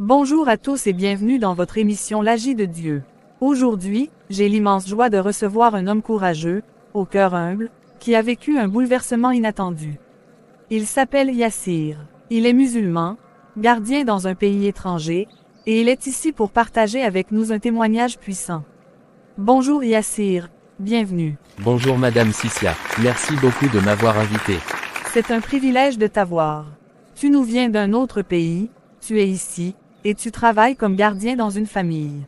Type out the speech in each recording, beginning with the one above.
Bonjour à tous et bienvenue dans votre émission L'Agi de Dieu. Aujourd'hui, j'ai l'immense joie de recevoir un homme courageux, au cœur humble, qui a vécu un bouleversement inattendu. Il s'appelle Yassir. Il est musulman, gardien dans un pays étranger, et il est ici pour partager avec nous un témoignage puissant. Bonjour Yassir, bienvenue. Bonjour Madame Sissia, merci beaucoup de m'avoir invité. C'est un privilège de t'avoir. Tu nous viens d'un autre pays, tu es ici, et tu travailles comme gardien dans une famille.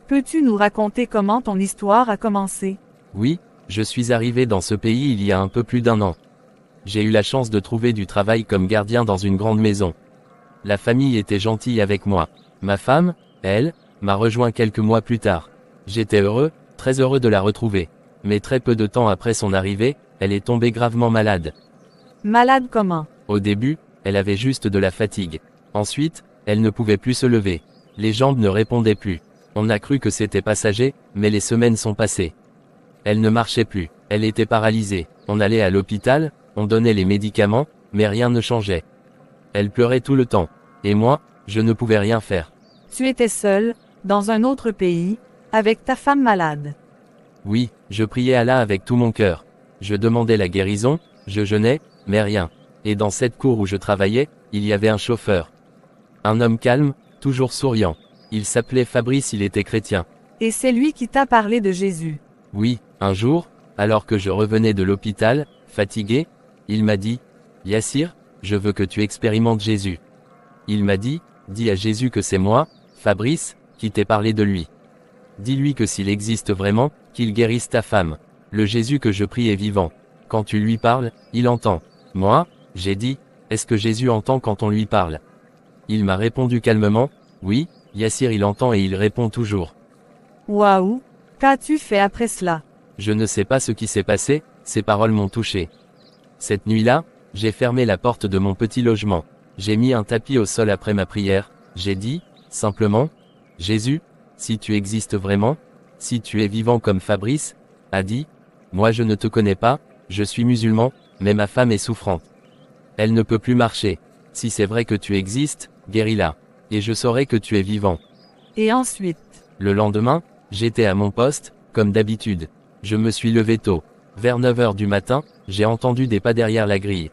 Peux-tu nous raconter comment ton histoire a commencé? Oui, je suis arrivé dans ce pays il y a un peu plus d'1 an. J'ai eu la chance de trouver du travail comme gardien dans une grande maison. La famille était gentille avec moi. Ma femme, elle, m'a rejoint quelques mois plus tard. J'étais heureux, très heureux de la retrouver. Mais très peu de temps après son arrivée, elle est tombée gravement malade. Malade comment? Au début, elle avait juste de la fatigue. Ensuite, elle ne pouvait plus se lever. Les jambes ne répondaient plus. On a cru que c'était passager, mais les semaines sont passées. Elle ne marchait plus, elle était paralysée. On allait à l'hôpital, on donnait les médicaments, mais rien ne changeait. Elle pleurait tout le temps. Et moi, je ne pouvais rien faire. Tu étais seul, dans un autre pays, avec ta femme malade. Oui, je priais Allah avec tout mon cœur. Je demandais la guérison, je jeûnais, mais rien. Et dans cette cour où je travaillais, il y avait un chauffeur. Un homme calme, toujours souriant. Il s'appelait Fabrice, il était chrétien. Et c'est lui qui t'a parlé de Jésus. Oui, un jour, alors que je revenais de l'hôpital, fatigué, il m'a dit, « Yassir, je veux que tu expérimentes Jésus. » Il m'a dit, « Dis à Jésus que c'est moi, Fabrice, qui t'ai parlé de lui. Dis-lui que s'il existe vraiment, qu'il guérisse ta femme. Le Jésus que je prie est vivant. Quand tu lui parles, il entend. » Moi, j'ai dit, « Est-ce que Jésus entend quand on lui parle ?» Il m'a répondu calmement, « Oui, Yassir il entend et il répond toujours. » Waouh! Qu'as-tu fait après cela? Je ne sais pas ce qui s'est passé, ces paroles m'ont touché. Cette nuit-là, j'ai fermé la porte de mon petit logement. J'ai mis un tapis au sol après ma prière, j'ai dit, simplement, « Jésus, si tu existes vraiment, si tu es vivant comme Fabrice a dit, moi je ne te connais pas, je suis musulman, mais ma femme est souffrante. Elle ne peut plus marcher. Si c'est vrai que tu existes, guéris-la. Et je saurai que tu es vivant. » Et ensuite? Le lendemain, j'étais à mon poste, comme d'habitude. Je me suis levé tôt. Vers 9 h du matin, j'ai entendu des pas derrière la grille.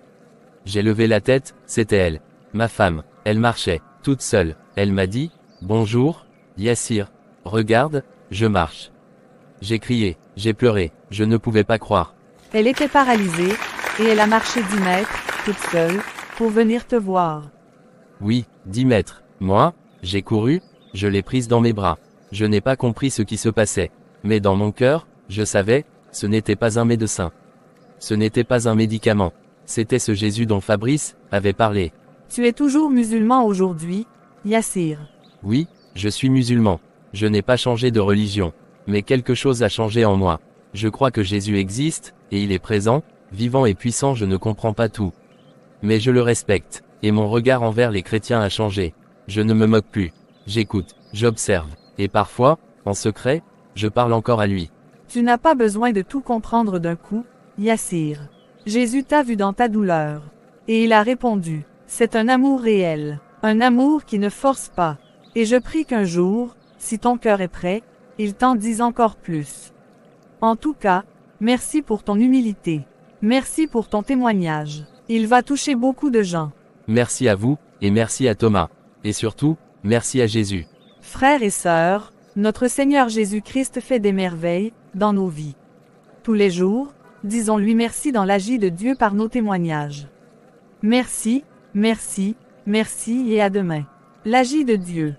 J'ai levé la tête, c'était elle. Ma femme, elle marchait, toute seule. Elle m'a dit, « Bonjour, Yassir. Regarde, je marche. » J'ai crié, j'ai pleuré, je ne pouvais pas croire. Elle était paralysée, et elle a marché 10 mètres, toute seule, pour venir te voir. Oui, 10 mètres. Moi, j'ai couru, je l'ai prise dans mes bras. Je n'ai pas compris ce qui se passait. Mais dans mon cœur, je savais, ce n'était pas un médecin. Ce n'était pas un médicament. C'était ce Jésus dont Fabrice avait parlé. Tu es toujours musulman aujourd'hui, Yassir. Oui, je suis musulman. Je n'ai pas changé de religion. Mais quelque chose a changé en moi. Je crois que Jésus existe, et il est présent, vivant et puissant, je ne comprends pas tout. Mais je le respecte. Et mon regard envers les chrétiens a changé. Je ne me moque plus. J'écoute, j'observe. Et parfois, en secret, je parle encore à lui. Tu n'as pas besoin de tout comprendre d'un coup, Yassir. Jésus t'a vu dans ta douleur. Et il a répondu, c'est un amour réel. Un amour qui ne force pas. Et je prie qu'un jour, si ton cœur est prêt, il t'en dise encore plus. En tout cas, merci pour ton humilité. Merci pour ton témoignage. Il va toucher beaucoup de gens. Merci à vous, et merci à Thomas. Et surtout, merci à Jésus. Frères et sœurs, notre Seigneur Jésus-Christ fait des merveilles, dans nos vies. Tous les jours, disons-lui merci dans l'Agi de Dieu par nos témoignages. Merci, merci, merci et à demain. L'Agi de Dieu.